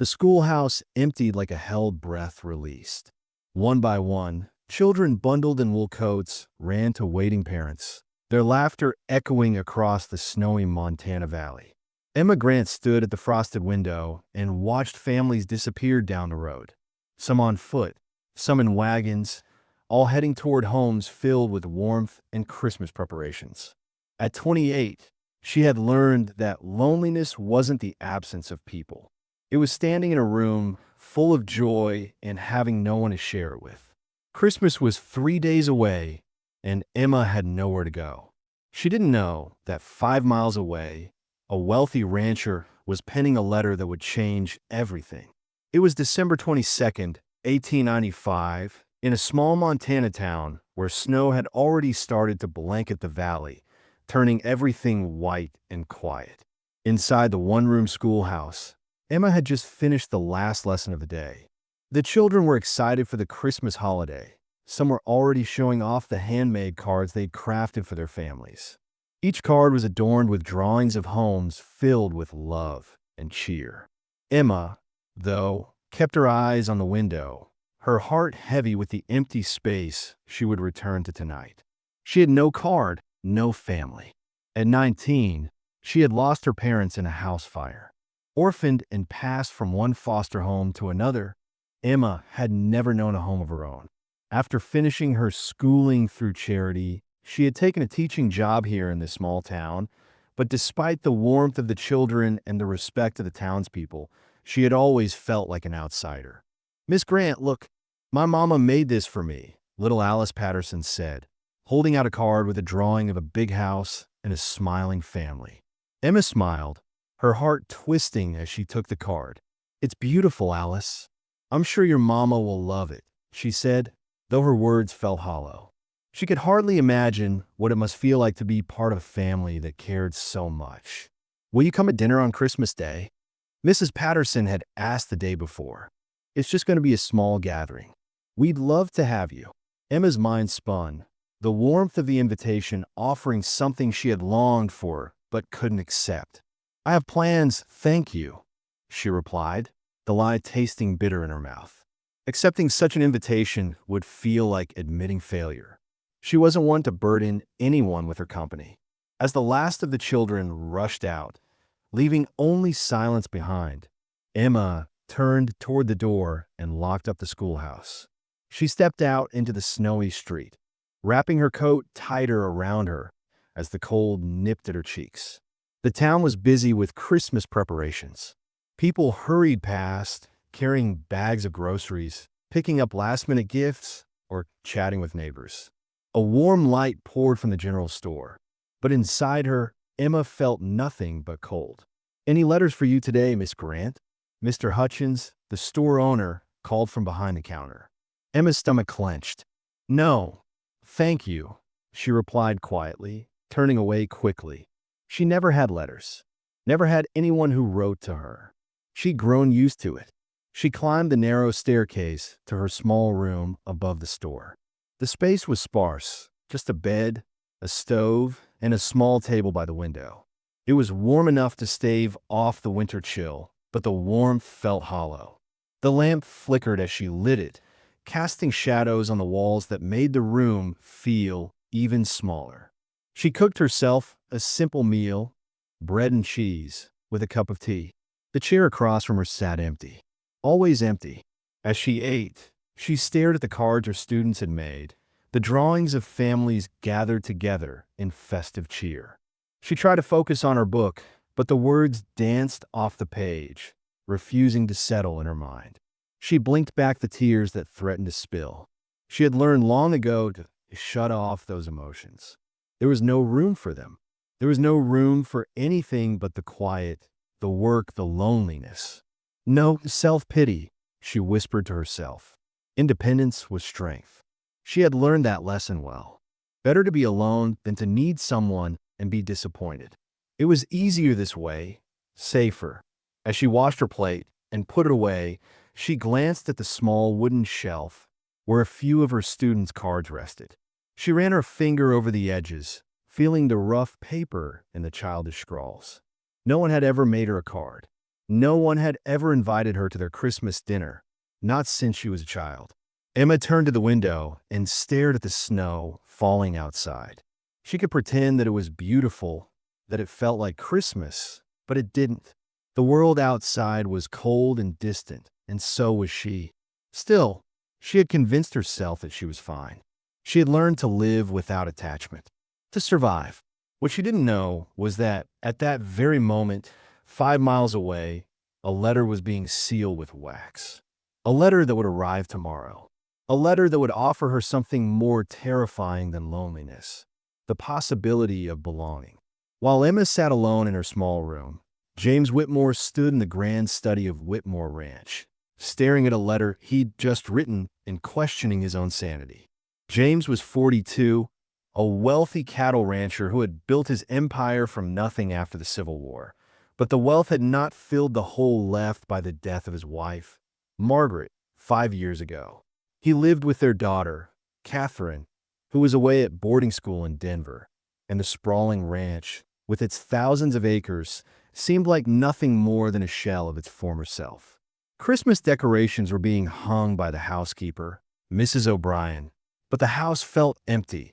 The schoolhouse emptied like a held breath released. One by one, children bundled in wool coats ran to waiting parents, their laughter echoing across the snowy Montana Valley. Emma Grant stood at the frosted window and watched families disappear down the road, some on foot, some in wagons, all heading toward homes filled with warmth and Christmas preparations. At 28, she had learned that loneliness wasn't the absence of people. It was standing in a room full of joy and having no one to share it with. Christmas was 3 days away, and Emma had nowhere to go. She didn't know that 5 miles away, a wealthy rancher was penning a letter that would change everything. It was December 22nd, 1895, in a small Montana town where snow had already started to blanket the valley, turning everything white and quiet. Inside the one-room schoolhouse, Emma had just finished the last lesson of the day. The children were excited for the Christmas holiday. Some were already showing off the handmade cards they'd crafted for their families. Each card was adorned with drawings of homes filled with love and cheer. Emma, though, kept her eyes on the window, her heart heavy with the empty space she would return to tonight. She had no card, no family. At 19, she had lost her parents in a house fire. Orphaned and passed from one foster home to another, Emma had never known a home of her own. After finishing her schooling through charity, she had taken a teaching job here in this small town, but despite the warmth of the children and the respect of the townspeople, she had always felt like an outsider. "Miss Grant, look, my mama made this for me," little Alice Patterson said, holding out a card with a drawing of a big house and a smiling family. Emma smiled, her heart twisting as she took the card. "It's beautiful, Alice. I'm sure your mama will love it," she said, though her words fell hollow. She could hardly imagine what it must feel like to be part of a family that cared so much. "Will you come to dinner on Christmas Day?" Mrs. Patterson had asked the day before. "It's just going to be a small gathering. We'd love to have you." Emma's mind spun, the warmth of the invitation offering something she had longed for but couldn't accept. "I have plans, thank you," she replied, the lie tasting bitter in her mouth. Accepting such an invitation would feel like admitting failure. She wasn't one to burden anyone with her company. As the last of the children rushed out, leaving only silence behind, Emma turned toward the door and locked up the schoolhouse. She stepped out into the snowy street, wrapping her coat tighter around her as the cold nipped at her cheeks. The town was busy with Christmas preparations. People hurried past, carrying bags of groceries, picking up last-minute gifts, or chatting with neighbors. A warm light poured from the general store, but inside her, Emma felt nothing but cold. "Any letters for you today, Miss Grant?" Mr. Hutchins, the store owner, called from behind the counter. Emma's stomach clenched. "No, thank you," she replied quietly, turning away quickly. She never had letters, never had anyone who wrote to her. She'd grown used to it. She climbed the narrow staircase to her small room above the store. The space was sparse, just a bed, a stove, and a small table by the window. It was warm enough to stave off the winter chill, but the warmth felt hollow. The lamp flickered as she lit it, casting shadows on the walls that made the room feel even smaller. She cooked herself a simple meal, bread and cheese, with a cup of tea. The chair across from her sat empty, always empty. As she ate, she stared at the cards her students had made, the drawings of families gathered together in festive cheer. She tried to focus on her book, but the words danced off the page, refusing to settle in her mind. She blinked back the tears that threatened to spill. She had learned long ago to shut off those emotions. There was no room for them. There was no room for anything but the quiet, the work, the loneliness. No self-pity, she whispered to herself. Independence was strength. She had learned that lesson well. Better to be alone than to need someone and be disappointed. It was easier this way, safer. As she washed her plate and put it away, she glanced at the small wooden shelf where a few of her students' cards rested. She ran her finger over the edges, feeling the rough paper in the childish scrawls. No one had ever made her a card. No one had ever invited her to their Christmas dinner, not since she was a child. Emma turned to the window and stared at the snow falling outside. She could pretend that it was beautiful, that it felt like Christmas, but it didn't. The world outside was cold and distant, and so was she. Still, she had convinced herself that she was fine. She had learned to live without attachment, to survive. What she didn't know was that, at that very moment, 5 miles away, a letter was being sealed with wax. A letter that would arrive tomorrow. A letter that would offer her something more terrifying than loneliness. The possibility of belonging. While Emma sat alone in her small room, James Whitmore stood in the grand study of Whitmore Ranch, staring at a letter he'd just written and questioning his own sanity. James was 42, a wealthy cattle rancher who had built his empire from nothing after the Civil War. But the wealth had not filled the hole left by the death of his wife, Margaret, 5 years ago. He lived with their daughter, Catherine, who was away at boarding school in Denver, and the sprawling ranch, with its thousands of acres, seemed like nothing more than a shell of its former self. Christmas decorations were being hung by the housekeeper, Mrs. O'Brien, but the house felt empty,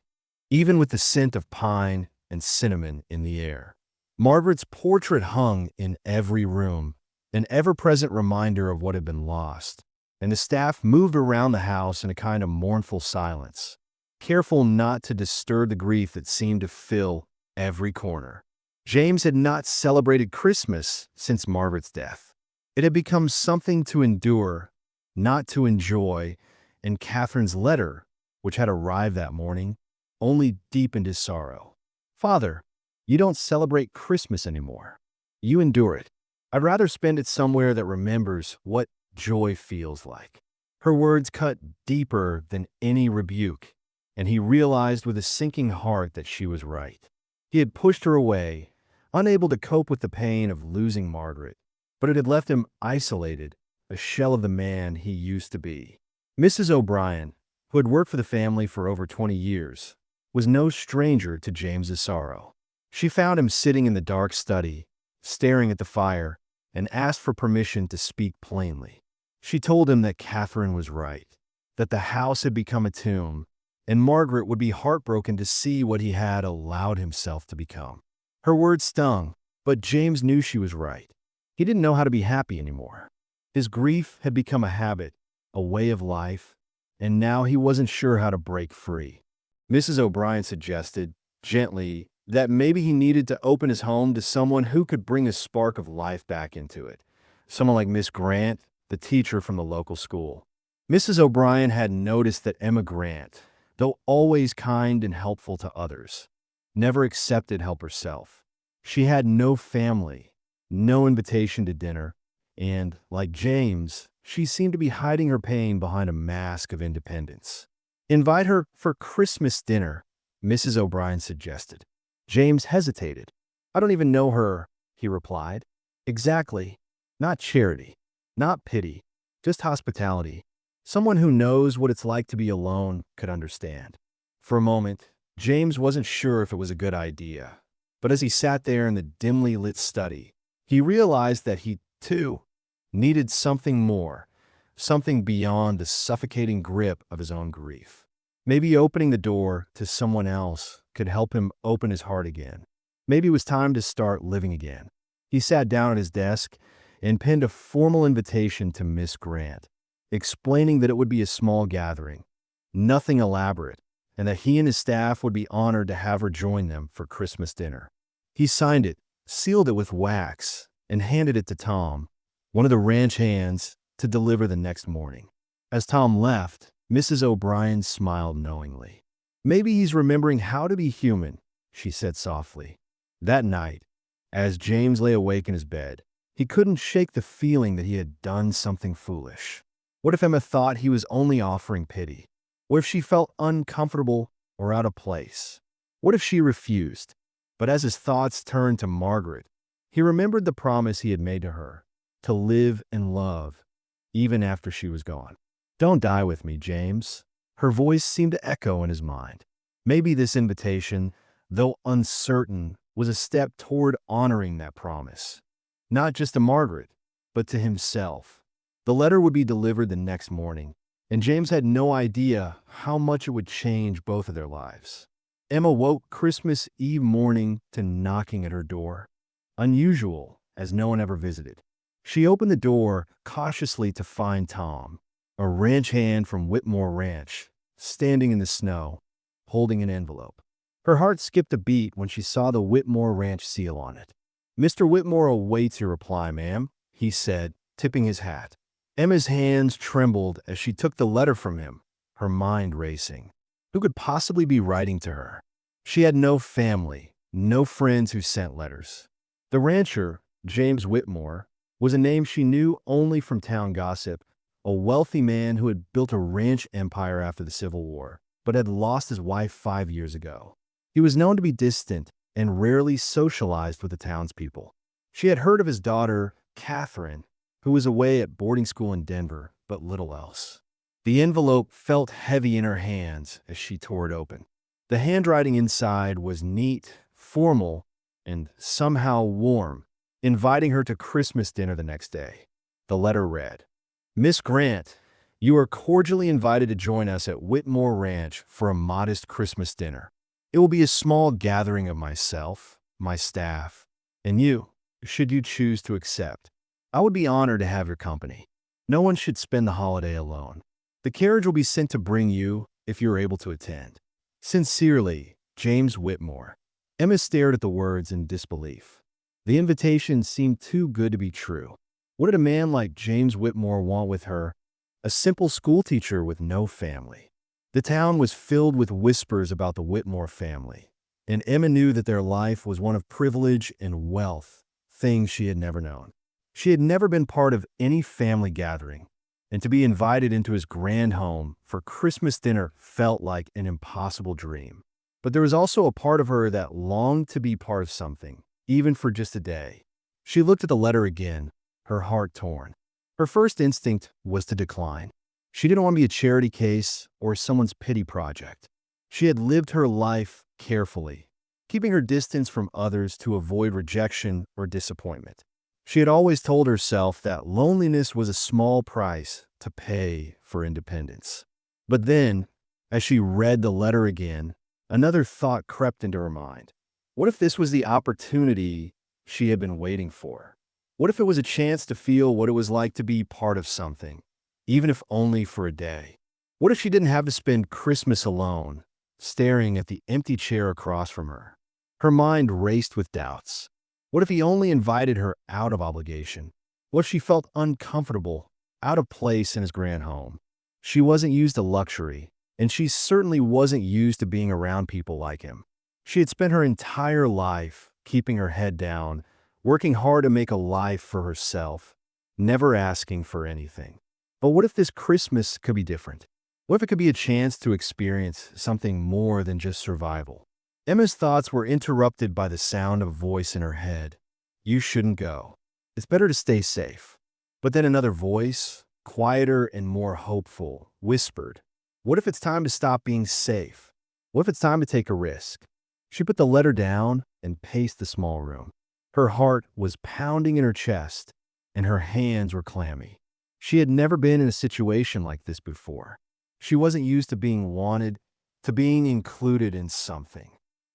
even with the scent of pine and cinnamon in the air. Margaret's portrait hung in every room, an ever-present reminder of what had been lost, and the staff moved around the house in a kind of mournful silence, careful not to disturb the grief that seemed to fill every corner. James had not celebrated Christmas since Margaret's death. It had become something to endure, not to enjoy, and Catherine's letter, which had arrived that morning, only deepened his sorrow. "Father, you don't celebrate Christmas anymore. You endure it. I'd rather spend it somewhere that remembers what joy feels like." Her words cut deeper than any rebuke, and he realized with a sinking heart that she was right. He had pushed her away, unable to cope with the pain of losing Margaret, but it had left him isolated, a shell of the man he used to be. Mrs. O'Brien, who had worked for the family for over 20 years, was no stranger to James's sorrow. She found him sitting in the dark study, staring at the fire, and asked for permission to speak plainly. She told him that Catherine was right, that the house had become a tomb, and Margaret would be heartbroken to see what he had allowed himself to become. Her words stung, but James knew she was right. He didn't know how to be happy anymore. His grief had become a habit, a way of life, and now he wasn't sure how to break free. Mrs. O'Brien suggested, gently, that maybe he needed to open his home to someone who could bring a spark of life back into it. Someone like Miss Grant, the teacher from the local school. Mrs. O'Brien had noticed that Emma Grant, though always kind and helpful to others, never accepted help herself. She had no family, no invitation to dinner, and, like James, she seemed to be hiding her pain behind a mask of independence. "Invite her for Christmas dinner," Mrs. O'Brien suggested. James hesitated. "I don't even know her," he replied. "Exactly. Not charity. Not pity. Just hospitality. Someone who knows what it's like to be alone could understand." For a moment, James wasn't sure if it was a good idea. But as he sat there in the dimly lit study, he realized that he, too, needed something more, something beyond the suffocating grip of his own grief. Maybe opening the door to someone else could help him open his heart again. Maybe it was time to start living again. He sat down at his desk and penned a formal invitation to Miss Grant, explaining that it would be a small gathering, nothing elaborate, and that he and his staff would be honored to have her join them for Christmas dinner. He signed it, sealed it with wax, and handed it to Tom, one of the ranch hands, to deliver the next morning. As Tom left, Mrs. O'Brien smiled knowingly. "Maybe he's remembering how to be human," she said softly. That night, as James lay awake in his bed, he couldn't shake the feeling that he had done something foolish. What if Emma thought he was only offering pity? What if she felt uncomfortable or out of place? What if she refused? But as his thoughts turned to Margaret, he remembered the promise he had made to her, to live and love, even after she was gone. "Don't die with me, James." Her voice seemed to echo in his mind. Maybe this invitation, though uncertain, was a step toward honoring that promise. Not just to Margaret, but to himself. The letter would be delivered the next morning, and James had no idea how much it would change both of their lives. Emma woke Christmas Eve morning to knocking at her door. Unusual, as no one ever visited. She opened the door cautiously to find Tom, a ranch hand from Whitmore Ranch, standing in the snow, holding an envelope. Her heart skipped a beat when she saw the Whitmore Ranch seal on it. "Mr. Whitmore awaits your reply, ma'am," he said, tipping his hat. Emma's hands trembled as she took the letter from him, her mind racing. Who could possibly be writing to her? She had no family, no friends who sent letters. The rancher, James Whitmore, was a name she knew only from town gossip, a wealthy man who had built a ranch empire after the Civil War, but had lost his wife 5 years ago. He was known to be distant and rarely socialized with the townspeople. She had heard of his daughter, Catherine, who was away at boarding school in Denver, but little else. The envelope felt heavy in her hands as she tore it open. The handwriting inside was neat, formal, and somehow warm, inviting her to Christmas dinner the next day. The letter read, "Miss Grant, you are cordially invited to join us at Whitmore Ranch for a modest Christmas dinner. It will be a small gathering of myself, my staff, and you, should you choose to accept. I would be honored to have your company. No one should spend the holiday alone. The carriage will be sent to bring you if you are able to attend. Sincerely, James Whitmore." Emma stared at the words in disbelief. The invitation seemed too good to be true. What did a man like James Whitmore want with her? A simple schoolteacher with no family. The town was filled with whispers about the Whitmore family, and Emma knew that their life was one of privilege and wealth, things she had never known. She had never been part of any family gathering, and to be invited into his grand home for Christmas dinner felt like an impossible dream. But there was also a part of her that longed to be part of something, even for just a day. She looked at the letter again, her heart torn. Her first instinct was to decline. She didn't want to be a charity case or someone's pity project. She had lived her life carefully, keeping her distance from others to avoid rejection or disappointment. She had always told herself that loneliness was a small price to pay for independence. But then, as she read the letter again, another thought crept into her mind. What if this was the opportunity she had been waiting for? What if it was a chance to feel what it was like to be part of something, even if only for a day? What if she didn't have to spend Christmas alone, staring at the empty chair across from her? Her mind raced with doubts. What if he only invited her out of obligation? What if she felt uncomfortable, out of place in his grand home? She wasn't used to luxury, and she certainly wasn't used to being around people like him. She had spent her entire life keeping her head down, working hard to make a life for herself, never asking for anything. But what if this Christmas could be different? What if it could be a chance to experience something more than just survival? Emma's thoughts were interrupted by the sound of a voice in her head. "You shouldn't go. It's better to stay safe." But then another voice, quieter and more hopeful, whispered, "What if it's time to stop being safe? What if it's time to take a risk?" She put the letter down and paced the small room. Her heart was pounding in her chest, and her hands were clammy. She had never been in a situation like this before. She wasn't used to being wanted, to being included in something.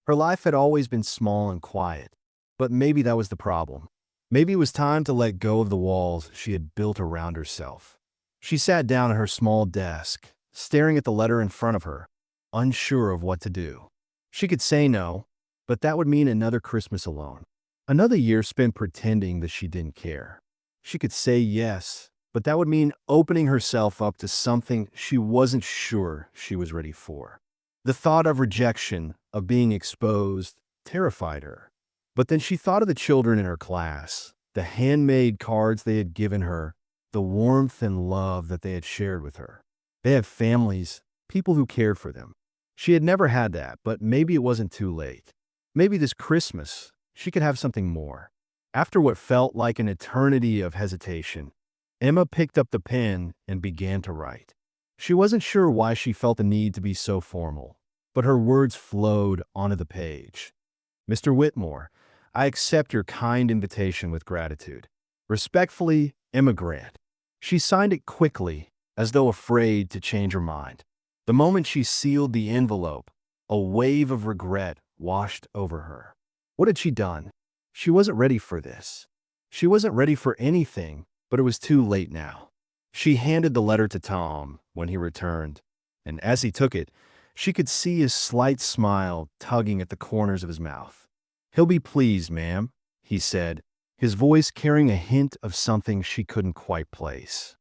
Her life had always been small and quiet, but maybe that was the problem. Maybe it was time to let go of the walls she had built around herself. She sat down at her small desk, staring at the letter in front of her, unsure of what to do. She could say no, but that would mean another Christmas alone. Another year spent pretending that she didn't care. She could say yes, but that would mean opening herself up to something she wasn't sure she was ready for. The thought of rejection, of being exposed, terrified her. But then she thought of the children in her class, the handmade cards they had given her, the warmth and love that they had shared with her. They had families, people who cared for them. She had never had that, but maybe it wasn't too late. Maybe this Christmas, she could have something more. After what felt like an eternity of hesitation, Emma picked up the pen and began to write. She wasn't sure why she felt the need to be so formal, but her words flowed onto the page. "Mr. Whitmore, I accept your kind invitation with gratitude. Respectfully, Emma Grant. She signed it quickly, as though afraid to change her mind. The moment she sealed the envelope, a wave of regret washed over her. What had she done? She wasn't ready for this. She wasn't ready for anything, but it was too late now. She handed the letter to Tom when he returned, and as he took it, she could see his slight smile tugging at the corners of his mouth. "He'll be pleased, ma'am," he said, his voice carrying a hint of something she couldn't quite place.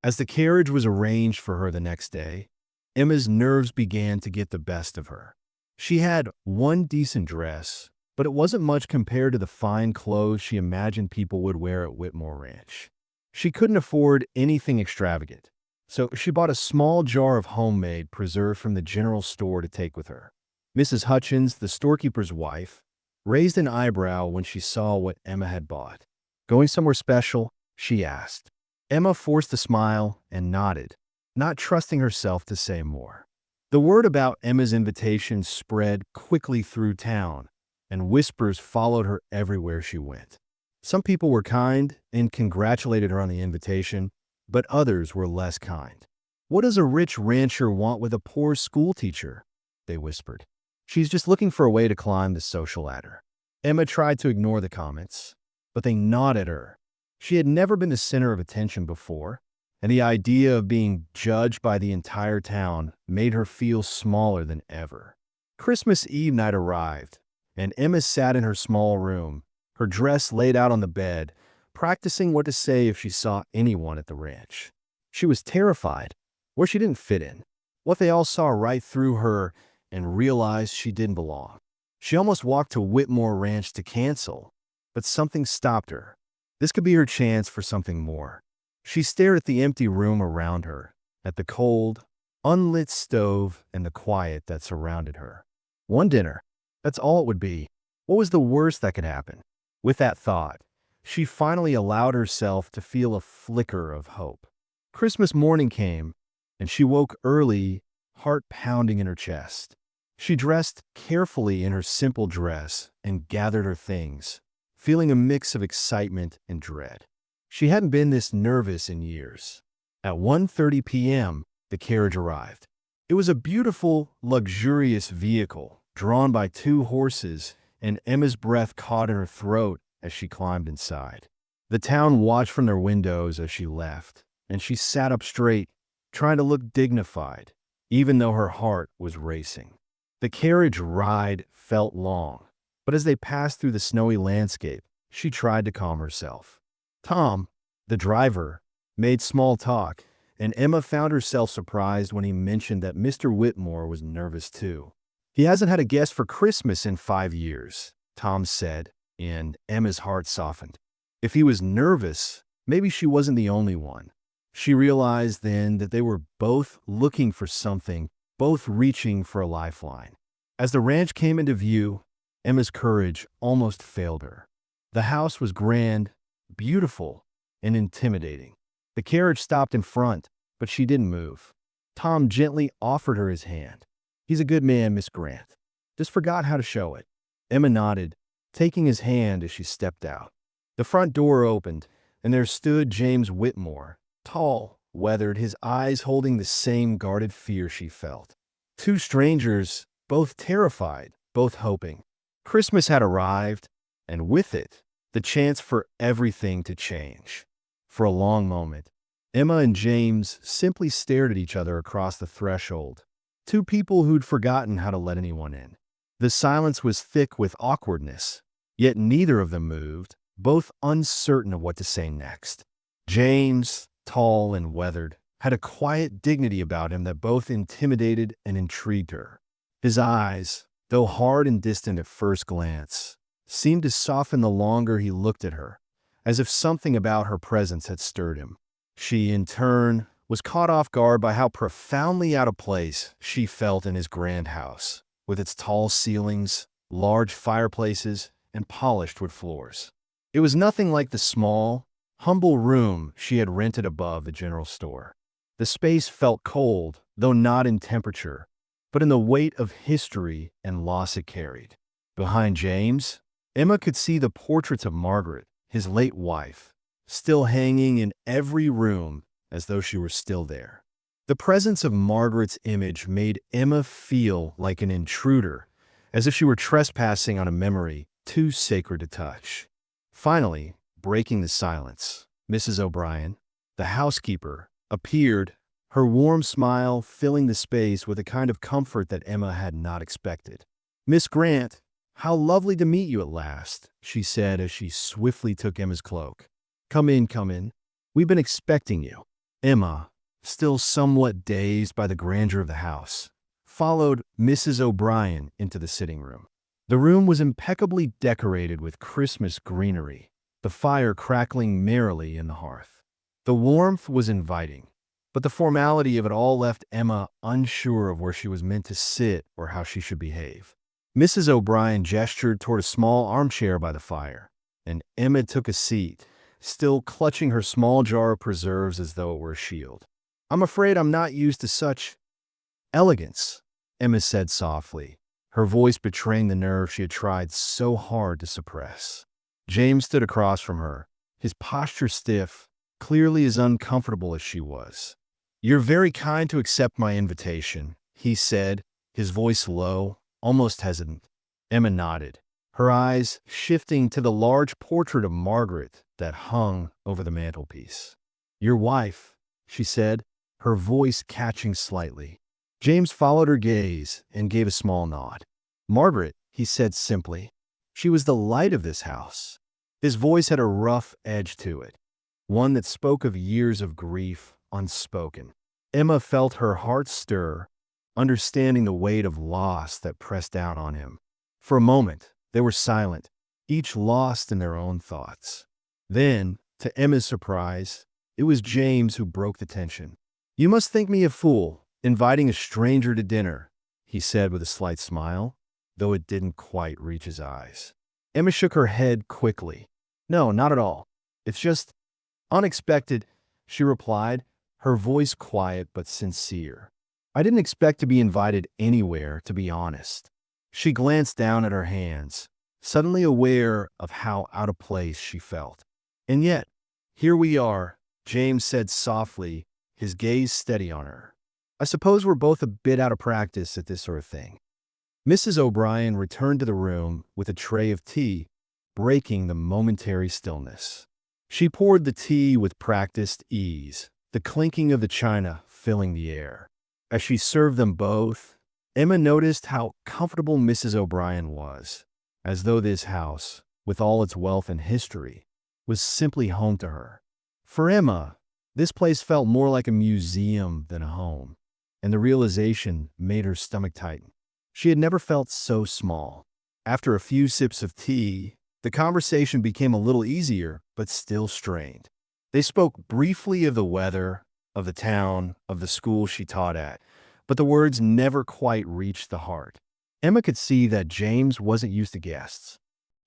As the carriage was arranged for her the next day, Emma's nerves began to get the best of her. She had one decent dress, but it wasn't much compared to the fine clothes she imagined people would wear at Whitmore Ranch. She couldn't afford anything extravagant, so she bought a small jar of homemade preserve from the general store to take with her. Mrs. Hutchins, the storekeeper's wife, raised an eyebrow when she saw what Emma had bought. "Going somewhere special?" she asked. Emma forced a smile and nodded, not trusting herself to say more. The word about Emma's invitation spread quickly through town, and whispers followed her everywhere she went. Some people were kind and congratulated her on the invitation, but others were less kind. "What does a rich rancher want with a poor schoolteacher?" they whispered. "She's just looking for a way to climb the social ladder." Emma tried to ignore the comments, but they gnawed at her. She had never been the center of attention before, and the idea of being judged by the entire town made her feel smaller than ever. Christmas Eve night arrived, and Emma sat in her small room, her dress laid out on the bed, practicing what to say if she saw anyone at the ranch. She was terrified, where she didn't fit in. What they all saw right through her and realized she didn't belong. She almost walked to Whitmore Ranch to cancel, but something stopped her. This could be her chance for something more. She stared at the empty room around her, at the cold, unlit stove and the quiet that surrounded her. One dinner, that's all it would be. What was the worst that could happen? With that thought, she finally allowed herself to feel a flicker of hope. Christmas morning came, and she woke early, heart pounding in her chest. She dressed carefully in her simple dress and gathered her things, feeling a mix of excitement and dread. She hadn't been this nervous in years. At 1:30 p.m., the carriage arrived. It was a beautiful, luxurious vehicle, drawn by 2 horses, and Emma's breath caught in her throat as she climbed inside. The town watched from their windows as she left, and she sat up straight, trying to look dignified, even though her heart was racing. The carriage ride felt long, but as they passed through the snowy landscape, she tried to calm herself. Tom, the driver, made small talk, and Emma found herself surprised when he mentioned that Mr. Whitmore was nervous too. "He hasn't had a guest for Christmas in 5 years," Tom said, and Emma's heart softened. If he was nervous, maybe she wasn't the only one. She realized then that they were both looking for something, both reaching for a lifeline. As the ranch came into view, Emma's courage almost failed her. The house was grand, beautiful, and intimidating. The carriage stopped in front, but she didn't move. Tom gently offered her his hand. "He's a good man, Miss Grant. Just forgot how to show it." Emma nodded, taking his hand as she stepped out. The front door opened, and there stood James Whitmore, tall, weathered, his eyes holding the same guarded fear she felt. 2 strangers, both terrified, both hoping. Christmas had arrived, and with it, the chance for everything to change. For a long moment, Emma and James simply stared at each other across the threshold. 2 people who'd forgotten how to let anyone in. The silence was thick with awkwardness, yet neither of them moved, both uncertain of what to say next. James, tall and weathered, had a quiet dignity about him that both intimidated and intrigued her. His eyes, though hard and distant at first glance, seemed to soften the longer he looked at her, as if something about her presence had stirred him. She, in turn, was caught off guard by how profoundly out of place she felt in his grand house, with its tall ceilings, large fireplaces, and polished wood floors. It was nothing like the small, humble room she had rented above the general store. The space felt cold, though not in temperature, but in the weight of history and loss it carried. Behind James, Emma could see the portraits of Margaret, his late wife, still hanging in every room as though she were still there. The presence of Margaret's image made Emma feel like an intruder, as if she were trespassing on a memory too sacred to touch. Finally, breaking the silence, Mrs. O'Brien, the housekeeper, appeared, her warm smile filling the space with a kind of comfort that Emma had not expected. "Miss Grant, how lovely to meet you at last," she said as she swiftly took Emma's cloak. Come in, come in. We've been expecting you." Emma, still somewhat dazed by the grandeur of the house, followed Mrs. O'Brien into the sitting room. The room was impeccably decorated with Christmas greenery, the fire crackling merrily in the hearth. The warmth was inviting, but the formality of it all left Emma unsure of where she was meant to sit or how she should behave. Mrs. O'Brien gestured toward a small armchair by the fire, and Emma took a seat, still clutching her small jar of preserves as though it were a shield. "I'm afraid I'm not used to such elegance," Emma said softly, her voice betraying the nerve she had tried so hard to suppress. James stood across from her, his posture stiff, clearly as uncomfortable as she was. "You're very kind to accept my invitation," he said, his voice low, almost hesitant. Emma nodded, her eyes shifting to the large portrait of Margaret that hung over the mantelpiece. "Your wife," she said, her voice catching slightly. James followed her gaze and gave a small nod. "Margaret," he said simply. "She was the light of this house." His voice had a rough edge to it, one that spoke of years of grief unspoken. Emma felt her heart stir, understanding the weight of loss that pressed down on him. For a moment, they were silent, each lost in their own thoughts. Then, to Emma's surprise, it was James who broke the tension. "You must think me a fool, inviting a stranger to dinner," he said with a slight smile, though it didn't quite reach his eyes. Emma shook her head quickly. "No, not at all. It's just unexpected," she replied, her voice quiet but sincere. "I didn't expect to be invited anywhere, to be honest." She glanced down at her hands, suddenly aware of how out of place she felt. "And yet, here we are," James said softly, his gaze steady on her. "I suppose we're both a bit out of practice at this sort of thing." Mrs. O'Brien returned to the room with a tray of tea, breaking the momentary stillness. She poured the tea with practiced ease, the clinking of the china filling the air. As she served them both, Emma noticed how comfortable Mrs. O'Brien was, as though this house, with all its wealth and history, was simply home to her. For Emma, this place felt more like a museum than a home, and the realization made her stomach tighten. She had never felt so small. After a few sips of tea, the conversation became a little easier, but still strained. They spoke briefly of the weather, of the town, of the school she taught at, but the words never quite reached the heart. Emma could see that James wasn't used to guests.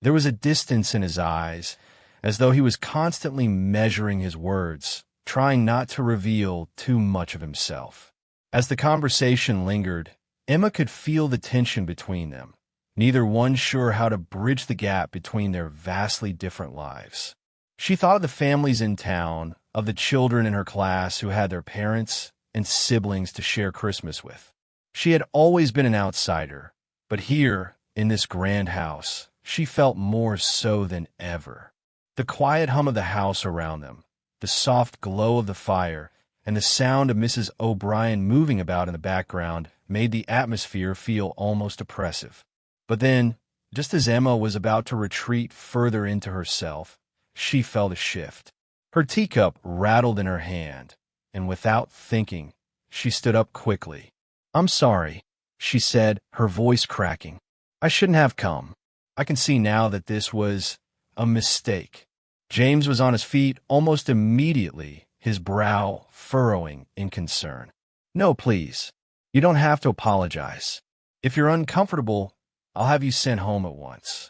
There was a distance in his eyes, as though he was constantly measuring his words, trying not to reveal too much of himself. As the conversation lingered, Emma could feel the tension between them, neither one sure how to bridge the gap between their vastly different lives. She thought of the families in town, of the children in her class who had their parents and siblings to share Christmas with. She had always been an outsider, but here, in this grand house, she felt more so than ever. The quiet hum of the house around them, the soft glow of the fire, and the sound of Mrs. O'Brien moving about in the background made the atmosphere feel almost oppressive. But then, just as Emma was about to retreat further into herself, she felt a shift. Her teacup rattled in her hand, and without thinking, she stood up quickly. "I'm sorry," she said, her voice cracking. "I shouldn't have come. I can see now that this was a mistake." James was on his feet almost immediately, his brow furrowing in concern. "No, please. You don't have to apologize. If you're uncomfortable, I'll have you sent home at once."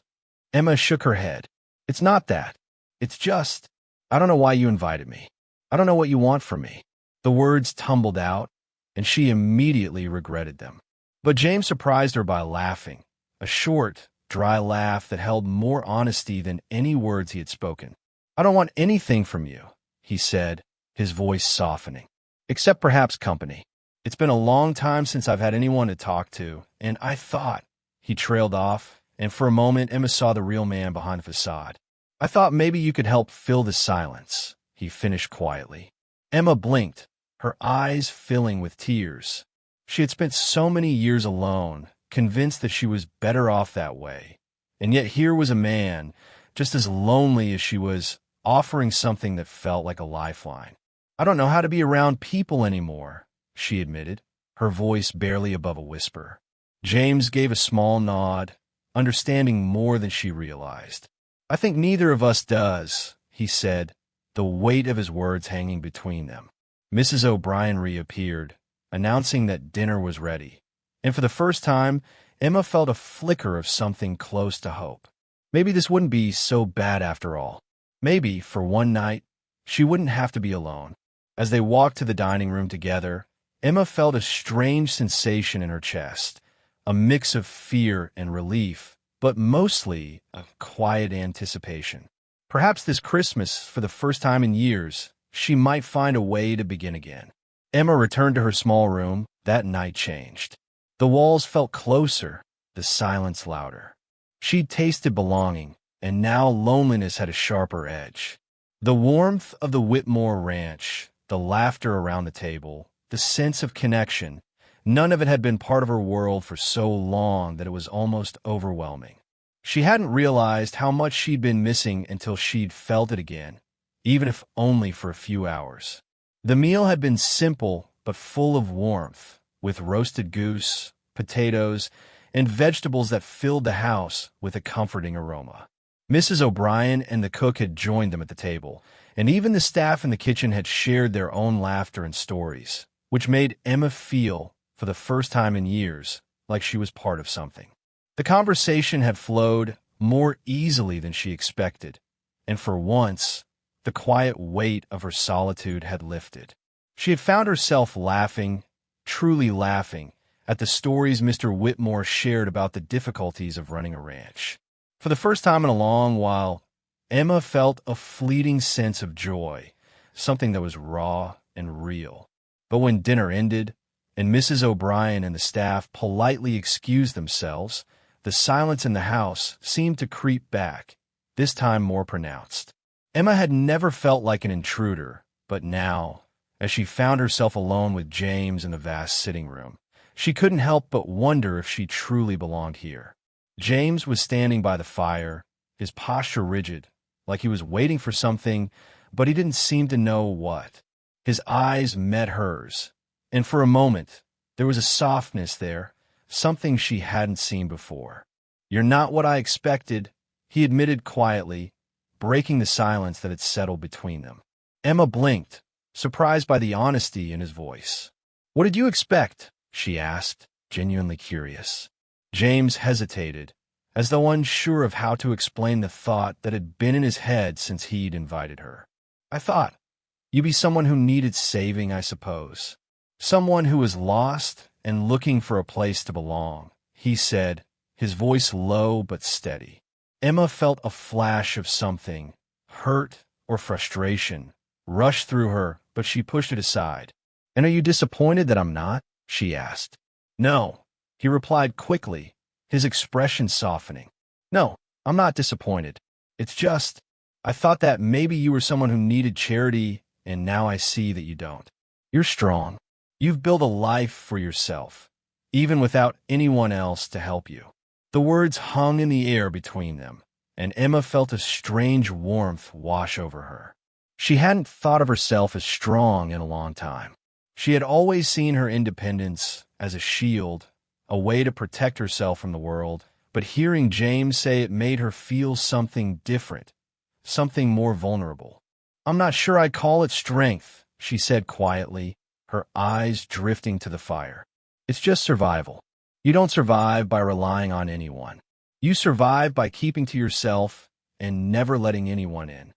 Emma shook her head. "It's not that. It's just, I don't know why you invited me. I don't know what you want from me." The words tumbled out, and she immediately regretted them. But James surprised her by laughing, a short, dry laugh that held more honesty than any words he had spoken. I don't want anything from you, he said, his voice softening. Except perhaps company. It's been a long time since I've had anyone to talk to, and I thought, he trailed off, and for a moment Emma saw the real man behind the facade. I thought maybe you could help fill the silence, he finished quietly. Emma blinked, her eyes filling with tears. She had spent so many years alone, convinced that she was better off that way. And yet here was a man, just as lonely as she was, offering something that felt like a lifeline. I don't know how to be around people anymore, she admitted, her voice barely above a whisper. James gave a small nod, understanding more than she realized. I think neither of us does, he said, the weight of his words hanging between them. Mrs. O'Brien reappeared, announcing that dinner was ready. And for the first time, Emma felt a flicker of something close to hope. Maybe this wouldn't be so bad after all. Maybe, for one night, she wouldn't have to be alone. As they walked to the dining room together, Emma felt a strange sensation in her chest, a mix of fear and relief, but mostly a quiet anticipation. Perhaps this Christmas, for the first time in years, she might find a way to begin again. Emma returned to her small room. That night changed. The walls felt closer, the silence louder. She'd tasted belonging, and now loneliness had a sharper edge. The warmth of the Whitmore ranch, the laughter around the table, the sense of connection, none of it had been part of her world for so long that it was almost overwhelming. She hadn't realized how much she'd been missing until she'd felt it again, even if only for a few hours. The meal had been simple but full of warmth, with roasted goose, potatoes, and vegetables that filled the house with a comforting aroma. Mrs. O'Brien and the cook had joined them at the table, and even the staff in the kitchen had shared their own laughter and stories, which made Emma feel, for the first time in years, like she was part of something. The conversation had flowed more easily than she expected, and for once, the quiet weight of her solitude had lifted. She had found herself laughing, truly laughing, at the stories Mr. Whitmore shared about the difficulties of running a ranch. For the first time in a long while, Emma felt a fleeting sense of joy, something that was raw and real. But when dinner ended, and Mrs. O'Brien and the staff politely excused themselves, the silence in the house seemed to creep back, this time more pronounced. Emma had never felt like an intruder, but now, as she found herself alone with James in the vast sitting room, she couldn't help but wonder if she truly belonged here. James was standing by the fire, his posture rigid, like he was waiting for something, but he didn't seem to know what. His eyes met hers, and for a moment, there was a softness there, something she hadn't seen before. "You're not what I expected," he admitted quietly, breaking the silence that had settled between them. Emma blinked, surprised by the honesty in his voice. "What did you expect?" she asked, genuinely curious. James hesitated, as though unsure of how to explain the thought that had been in his head since he'd invited her. "I thought you'd be someone who needed saving, I suppose. Someone who was lost and looking for a place to belong," he said, his voice low but steady. Emma felt a flash of something, hurt or frustration, rush through her, but she pushed it aside. "And are you disappointed that I'm not?" she asked. "No," he replied quickly, his expression softening. "No, I'm not disappointed. It's just, I thought that maybe you were someone who needed charity, and now I see that you don't. You're strong. You've built a life for yourself, even without anyone else to help you." The words hung in the air between them, and Emma felt a strange warmth wash over her. She hadn't thought of herself as strong in a long time. She had always seen her independence as a shield, a way to protect herself from the world, but hearing James say it made her feel something different, something more vulnerable. "I'm not sure I'd call it strength," she said quietly, her eyes drifting to the fire. "It's just survival. You don't survive by relying on anyone. You survive by keeping to yourself and never letting anyone in."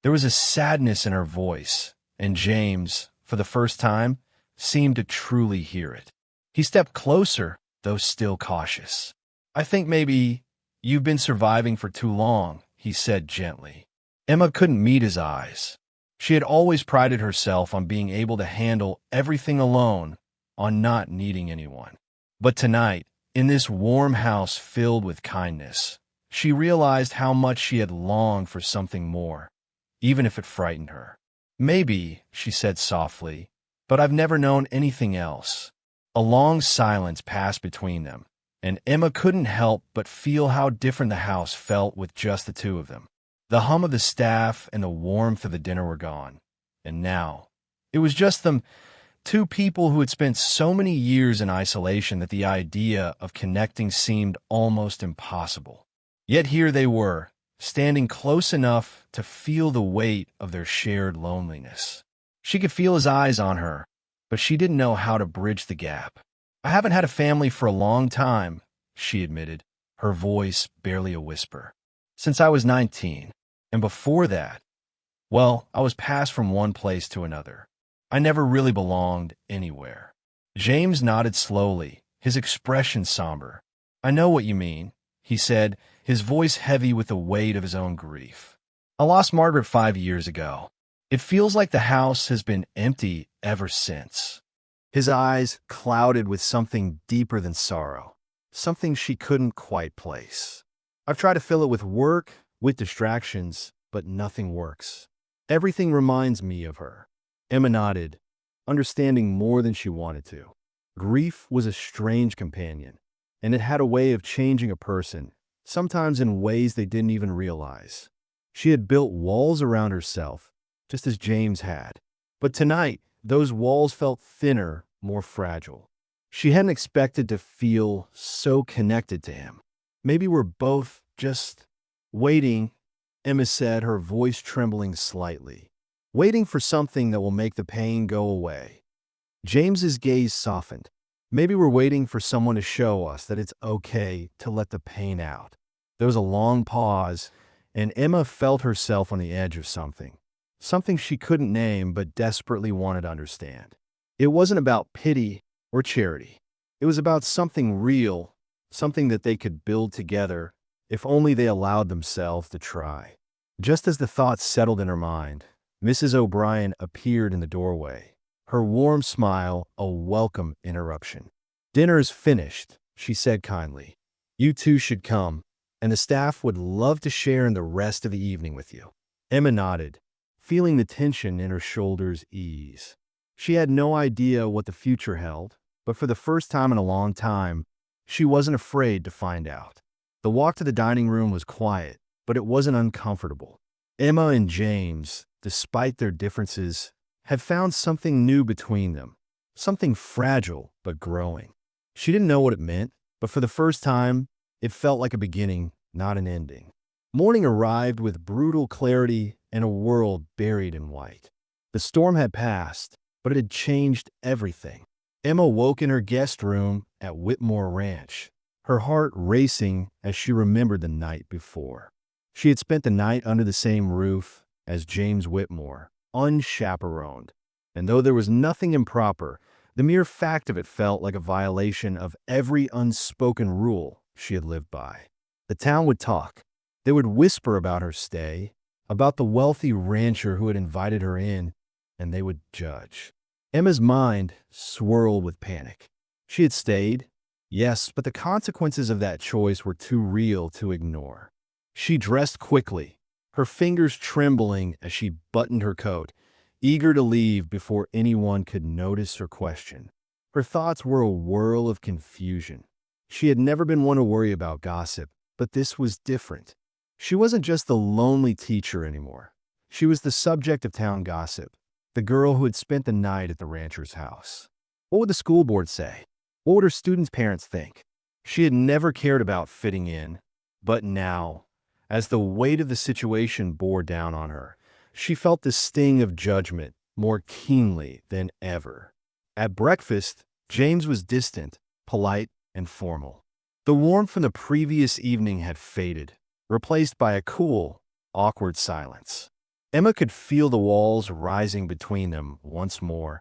There was a sadness in her voice, and James, for the first time, seemed to truly hear it. He stepped closer, though still cautious. "I think maybe you've been surviving for too long," he said gently. Emma couldn't meet his eyes. She had always prided herself on being able to handle everything alone, on not needing anyone. But tonight, in this warm house filled with kindness, she realized how much she had longed for something more, even if it frightened her. "Maybe," she said softly, "but I've never known anything else." A long silence passed between them, and Emma couldn't help but feel how different the house felt with just the two of them. The hum of the staff and the warmth of the dinner were gone, and now it was just them, two people who had spent so many years in isolation that the idea of connecting seemed almost impossible. Yet here they were, standing close enough to feel the weight of their shared loneliness. She could feel his eyes on her, but she didn't know how to bridge the gap. "I haven't had a family for a long time," she admitted, her voice barely a whisper. "Since I was 19. And before that, well, I was passed from one place to another. I never really belonged anywhere." James nodded slowly, his expression somber. "I know what you mean," he said, his voice heavy with the weight of his own grief. "I lost Margaret 5 years ago. It feels like the house has been empty ever since." His eyes clouded with something deeper than sorrow, something she couldn't quite place. "I've tried to fill it with work, with distractions, but nothing works. Everything reminds me of her." Emma nodded, understanding more than she wanted to. Grief was a strange companion, and it had a way of changing a person, sometimes in ways they didn't even realize. She had built walls around herself, just as James had. But tonight, those walls felt thinner, more fragile. She hadn't expected to feel so connected to him. "Maybe we're both just waiting," Emma said, her voice trembling slightly. "Waiting for something that will make the pain go away." James's gaze softened. "Maybe we're waiting for someone to show us that it's okay to let the pain out." There was a long pause, and Emma felt herself on the edge of something. Something she couldn't name but desperately wanted to understand. It wasn't about pity or charity. It was about something real, something that they could build together if only they allowed themselves to try. Just as the thoughts settled in her mind, Mrs. O'Brien appeared in the doorway, her warm smile a welcome interruption. "Dinner's finished," she said kindly. "You two should come, and the staff would love to share in the rest of the evening with you." Emma nodded, feeling the tension in her shoulders ease. She had no idea what the future held, but for the first time in a long time, she wasn't afraid to find out. The walk to the dining room was quiet, but it wasn't uncomfortable. Emma and James, despite their differences, had found something new between them, something fragile but growing. She didn't know what it meant, but for the first time, it felt like a beginning, not an ending. Morning arrived with brutal clarity and a world buried in white. The storm had passed, but it had changed everything. Emma woke in her guest room at Whitmore Ranch, her heart racing as she remembered the night before. She had spent the night under the same roof as James Whitmore, unchaperoned, and though there was nothing improper, the mere fact of it felt like a violation of every unspoken rule she had lived by. The town would talk. They would whisper about her stay, about the wealthy rancher who had invited her in, and they would judge. Emma's mind swirled with panic. She had stayed, yes, but the consequences of that choice were too real to ignore. She dressed quickly, her fingers trembling as she buttoned her coat, eager to leave before anyone could notice or question. Her thoughts were a whirl of confusion. She had never been one to worry about gossip, but this was different. She wasn't just the lonely teacher anymore. She was the subject of town gossip, the girl who had spent the night at the rancher's house. What would the school board say? What would her students' parents think? She had never cared about fitting in, but now, as the weight of the situation bore down on her, she felt the sting of judgment more keenly than ever. At breakfast, James was distant, polite, and formal. The warmth from the previous evening had faded, replaced by a cool, awkward silence. Emma could feel the walls rising between them once more,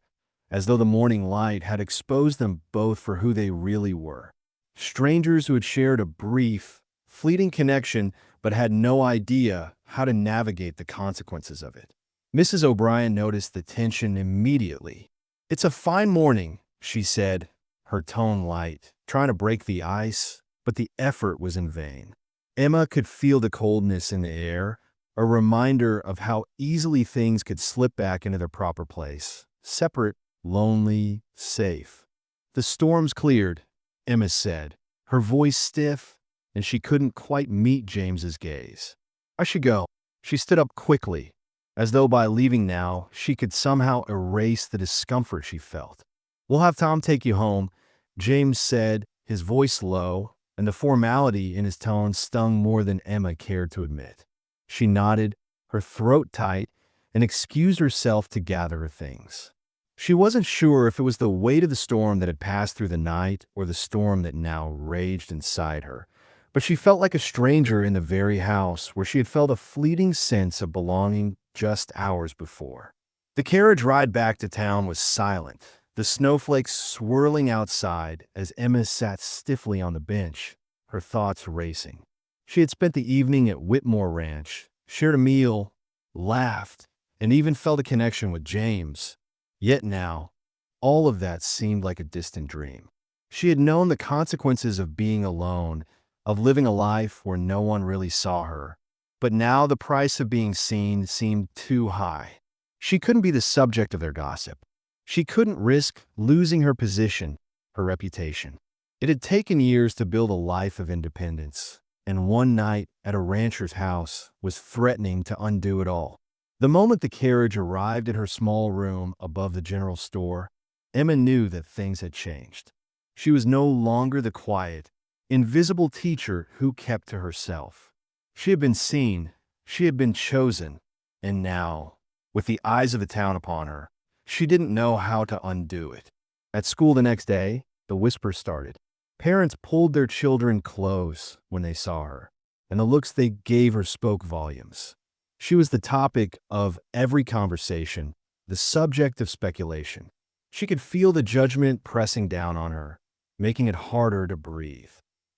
as though the morning light had exposed them both for who they really were. Strangers who had shared a brief, fleeting connection but had no idea how to navigate the consequences of it. Mrs. O'Brien noticed the tension immediately. "It's a fine morning," she said, her tone light, trying to break the ice, but the effort was in vain. Emma could feel the coldness in the air, a reminder of how easily things could slip back into their proper place, separate, lonely, safe. "The storm's cleared," Emma said, her voice stiff, and she couldn't quite meet James's gaze. "I should go." She stood up quickly, as though by leaving now she could somehow erase the discomfort she felt. "We'll have Tom take you home," James said, his voice low, and the formality in his tone stung more than Emma cared to admit. She nodded, her throat tight, and excused herself to gather her things. She wasn't sure if it was the weight of the storm that had passed through the night or the storm that now raged inside her, but she felt like a stranger in the very house where she had felt a fleeting sense of belonging just hours before. The carriage ride back to town was silent, the snowflakes swirling outside as Emma sat stiffly on the bench, her thoughts racing. She had spent the evening at Whitmore Ranch, shared a meal, laughed, and even felt a connection with James. Yet now, all of that seemed like a distant dream. She had known the consequences of being alone, of living a life where no one really saw her. But now the price of being seen seemed too high. She couldn't be the subject of their gossip. She couldn't risk losing her position, her reputation. It had taken years to build a life of independence, and one night at a rancher's house was threatening to undo it all. The moment the carriage arrived at her small room above the general store, Emma knew that things had changed. She was no longer the quiet, invisible teacher who kept to herself. She had been seen, she had been chosen, and now, with the eyes of the town upon her, she didn't know how to undo it. At school the next day, the whispers started. Parents pulled their children close when they saw her, and the looks they gave her spoke volumes. She was the topic of every conversation, the subject of speculation. She could feel the judgment pressing down on her, making it harder to breathe.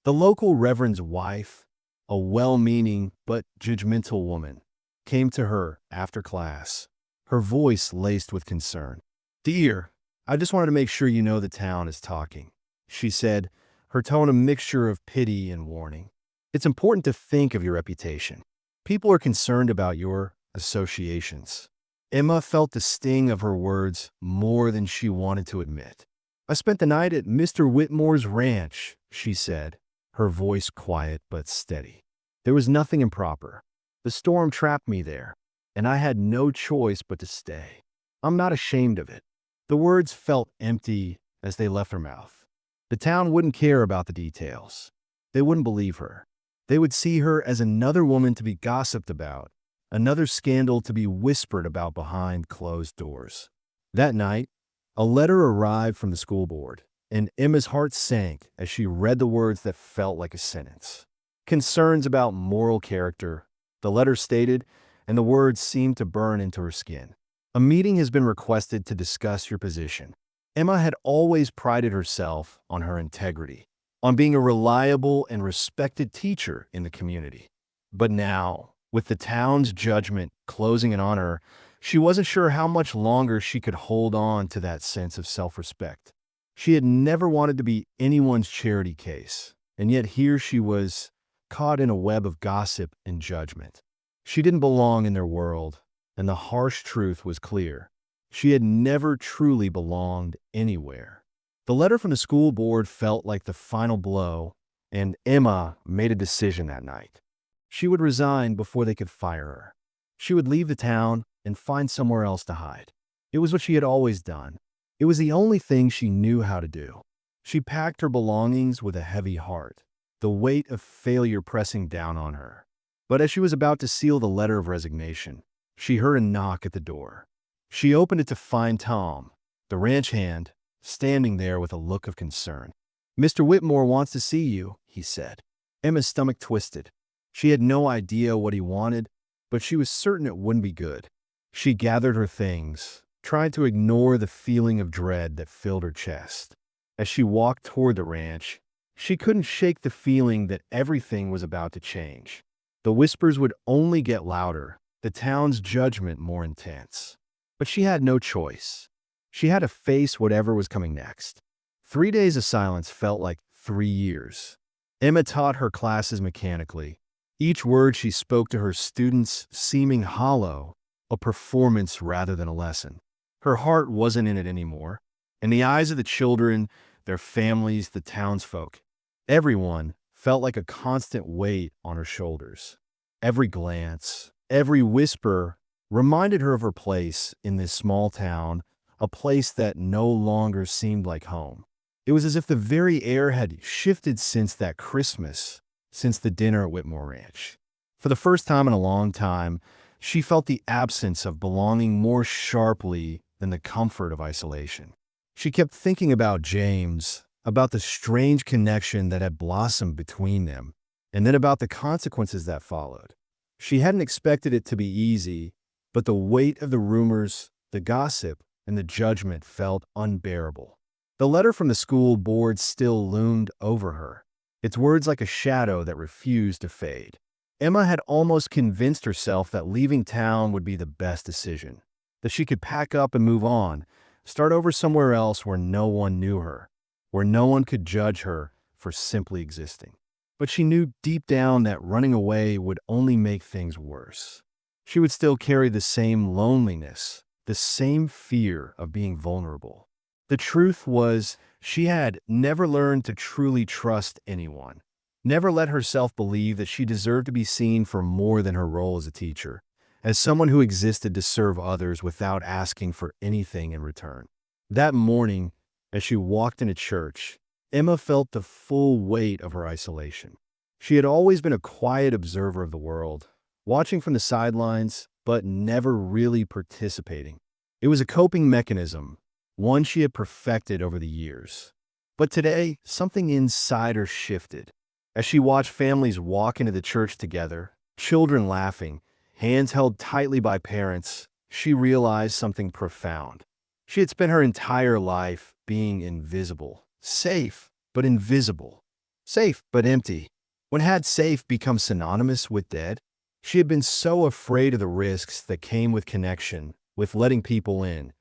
The local reverend's wife, a well-meaning but judgmental woman, came to her after class, her voice laced with concern. "Dear, I just wanted to make sure you know the town is talking," she said, her tone a mixture of pity and warning. "It's important to think of your reputation. People are concerned about your associations." Emma felt the sting of her words more than she wanted to admit. "I spent the night at Mr. Whitmore's ranch," she said, her voice quiet but steady. "There was nothing improper. The storm trapped me there, and I had no choice but to stay. I'm not ashamed of it." The words felt empty as they left her mouth. The town wouldn't care about the details. They wouldn't believe her. They would see her as another woman to be gossiped about, another scandal to be whispered about behind closed doors. That night, a letter arrived from the school board, and Emma's heart sank as she read the words that felt like a sentence. Concerns about moral character, the letter stated, and the words seemed to burn into her skin. "A meeting has been requested to discuss your position." Emma had always prided herself on her integrity, on being a reliable and respected teacher in the community. But now, with the town's judgment closing in on her, she wasn't sure how much longer she could hold on to that sense of self-respect. She had never wanted to be anyone's charity case, and yet here she was, caught in a web of gossip and judgment. She didn't belong in their world, and the harsh truth was clear. She had never truly belonged anywhere. The letter from the school board felt like the final blow, and Emma made a decision that night. She would resign before they could fire her. She would leave the town and find somewhere else to hide. It was what she had always done. It was the only thing she knew how to do. She packed her belongings with a heavy heart, the weight of failure pressing down on her. But as she was about to seal the letter of resignation, she heard a knock at the door. She opened it to find Tom, the ranch hand, standing there with a look of concern. "Mr. Whitmore wants to see you," he said. Emma's stomach twisted. She had no idea what he wanted, but she was certain it wouldn't be good. She gathered her things, trying to ignore the feeling of dread that filled her chest. As she walked toward the ranch, she couldn't shake the feeling that everything was about to change. The whispers would only get louder, the town's judgment more intense. But she had no choice. She had to face whatever was coming next. 3 days of silence felt like 3 years. Emma taught her classes mechanically, each word she spoke to her students seeming hollow, a performance rather than a lesson. Her heart wasn't in it anymore. In the eyes of the children, their families, the townsfolk, everyone felt like a constant weight on her shoulders. Every glance, every whisper reminded her of her place in this small town, a place that no longer seemed like home. It was as if the very air had shifted since that Christmas, since the dinner at Whitmore Ranch. For the first time in a long time, she felt the absence of belonging more sharply than the comfort of isolation. She kept thinking about James, about the strange connection that had blossomed between them, and then about the consequences that followed. She hadn't expected it to be easy, but the weight of the rumors, the gossip, and the judgment felt unbearable. The letter from the school board still loomed over her, its words like a shadow that refused to fade. Emma had almost convinced herself that leaving town would be the best decision, that she could pack up and move on, start over somewhere else where no one knew her, where no one could judge her for simply existing. But she knew deep down that running away would only make things worse. She would still carry the same loneliness, the same fear of being vulnerable. The truth was, she had never learned to truly trust anyone, never let herself believe that she deserved to be seen for more than her role as a teacher, as someone who existed to serve others without asking for anything in return. That morning, as she walked into church, Emma felt the full weight of her isolation. She had always been a quiet observer of the world, watching from the sidelines, but never really participating. It was a coping mechanism, one she had perfected over the years. But today, something inside her shifted. As she watched families walk into the church together, children laughing, hands held tightly by parents, she realized something profound. She had spent her entire life being invisible, safe, but invisible. Safe, but empty. When had safe become synonymous with dead? She had been so afraid of the risks that came with connection, with letting people in,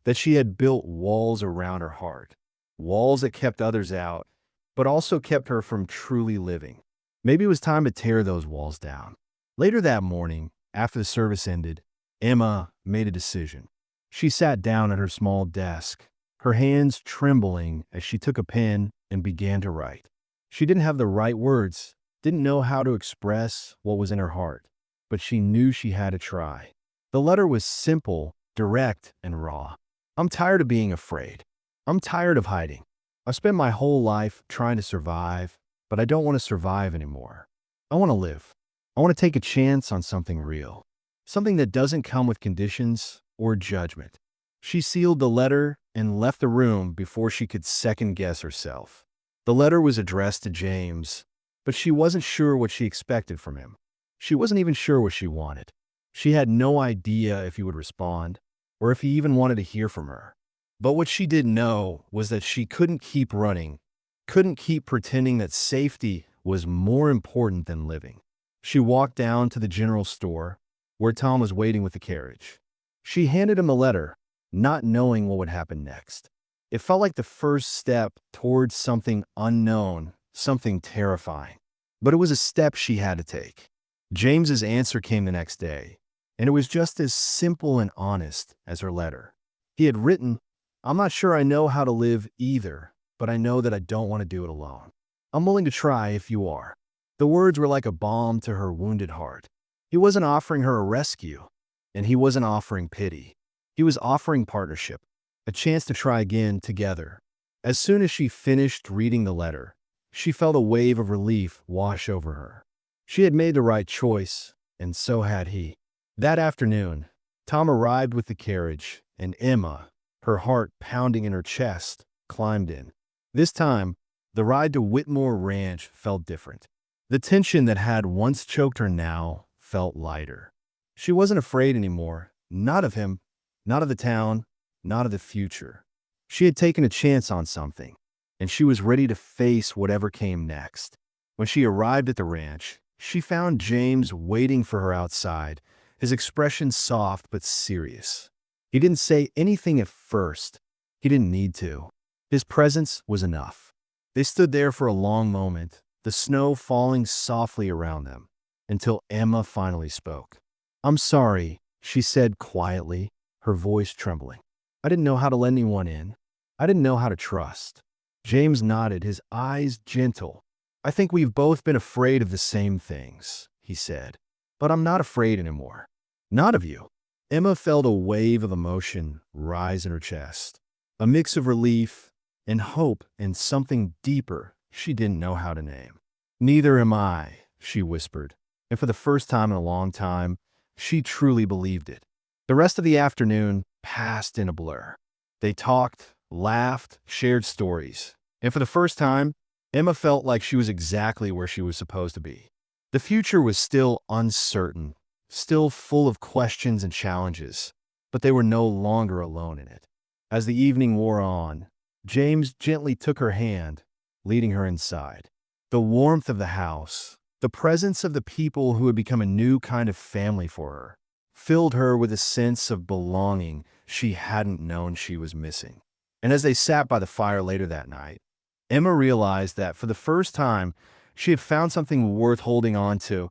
that she had built walls around her heart. Walls that kept others out, but also kept her from truly living. Maybe it was time to tear those walls down. Later that morning, after the service ended, Emma made a decision. She sat down at her small desk, her hands trembling as she took a pen and began to write. She didn't have the right words, didn't know how to express what was in her heart, but she knew she had to try. The letter was simple, direct, and raw. I'm tired of being afraid. I'm tired of hiding. I've spent my whole life trying to survive, but I don't want to survive anymore. I want to live. I want to take a chance on something real, something that doesn't come with conditions or judgment. She sealed the letter and left the room before she could second-guess herself. The letter was addressed to James, but she wasn't sure what she expected from him. She wasn't even sure what she wanted. She had no idea if he would respond, or if he even wanted to hear from her. But what she did know was that she couldn't keep running, couldn't keep pretending that safety was more important than living. She walked down to the general store, where Tom was waiting with the carriage. She handed him the letter, not knowing what would happen next. It felt like the first step towards something unknown, something terrifying. But it was a step she had to take. James's answer came the next day, and it was just as simple and honest as her letter. He had written, "I'm not sure I know how to live either, but I know that I don't want to do it alone. I'm willing to try if you are." The words were like a balm to her wounded heart. He wasn't offering her a rescue, and he wasn't offering pity. He was offering partnership, a chance to try again together. As soon as she finished reading the letter, she felt a wave of relief wash over her. She had made the right choice, and so had he. That afternoon, Tom arrived with the carriage, and Emma, her heart pounding in her chest, climbed in. This time, the ride to Whitmore Ranch felt different. The tension that had once choked her now felt lighter. She wasn't afraid anymore, not of him, not of the town, not of the future. She had taken a chance on something, and she was ready to face whatever came next. When she arrived at the ranch, She found James waiting for her outside, his expression soft but serious. He didn't say anything at first. He didn't need to. His presence was enough. They stood there for a long moment, the snow falling softly around them, until Emma finally spoke. "I'm sorry," she said quietly, her voice trembling. "I didn't know how to let anyone in. I didn't know how to trust." James nodded, his eyes gentle. "I think we've both been afraid of the same things," he said. "But I'm not afraid anymore. Not of you." Emma felt a wave of emotion rise in her chest, a mix of relief and hope and something deeper she didn't know how to name. "Neither am I," she whispered, and for the first time in a long time, she truly believed it. The rest of the afternoon passed in a blur. They talked, laughed, shared stories, and for the first time, Emma felt like she was exactly where she was supposed to be. The future was still uncertain, still full of questions and challenges, but they were no longer alone in it. As the evening wore on, James gently took her hand, leading her inside. The warmth of the house, the presence of the people who had become a new kind of family for her, filled her with a sense of belonging she hadn't known she was missing. And as they sat by the fire later that night, Emma realized that for the first time, she had found something worth holding on to,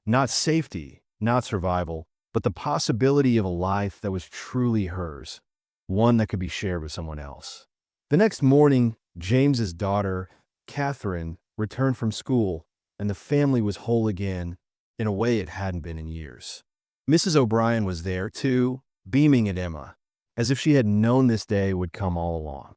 not safety, not survival, but the possibility of a life that was truly hers, one that could be shared with someone else. The next morning, James's daughter, Catherine, returned from school, and the family was whole again in a way it hadn't been in years. Mrs. O'Brien was there, too, beaming at Emma, as if she had known this day would come all along.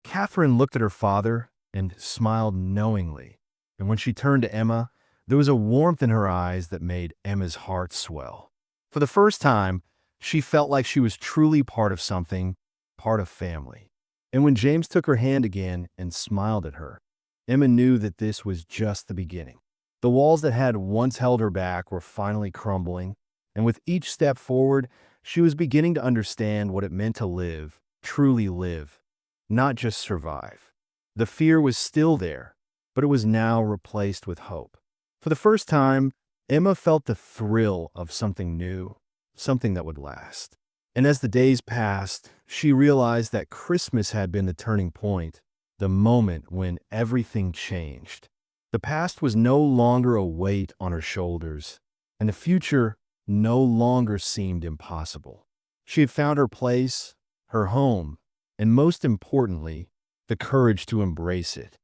Catherine looked at her father and smiled knowingly, and when she turned to Emma, there was a warmth in her eyes that made Emma's heart swell. For the first time, she felt like she was truly part of something, part of family. And when James took her hand again and smiled at her, Emma knew that this was just the beginning. The walls that had once held her back were finally crumbling, and with each step forward, she was beginning to understand what it meant to live, truly live, not just survive. The fear was still there, but it was now replaced with hope. For the first time, Emma felt the thrill of something new, something that would last. And as the days passed, she realized that Christmas had been the turning point, the moment when everything changed. The past was no longer a weight on her shoulders, and the future no longer seemed impossible. She had found her place, her home, and most importantly, the courage to embrace it.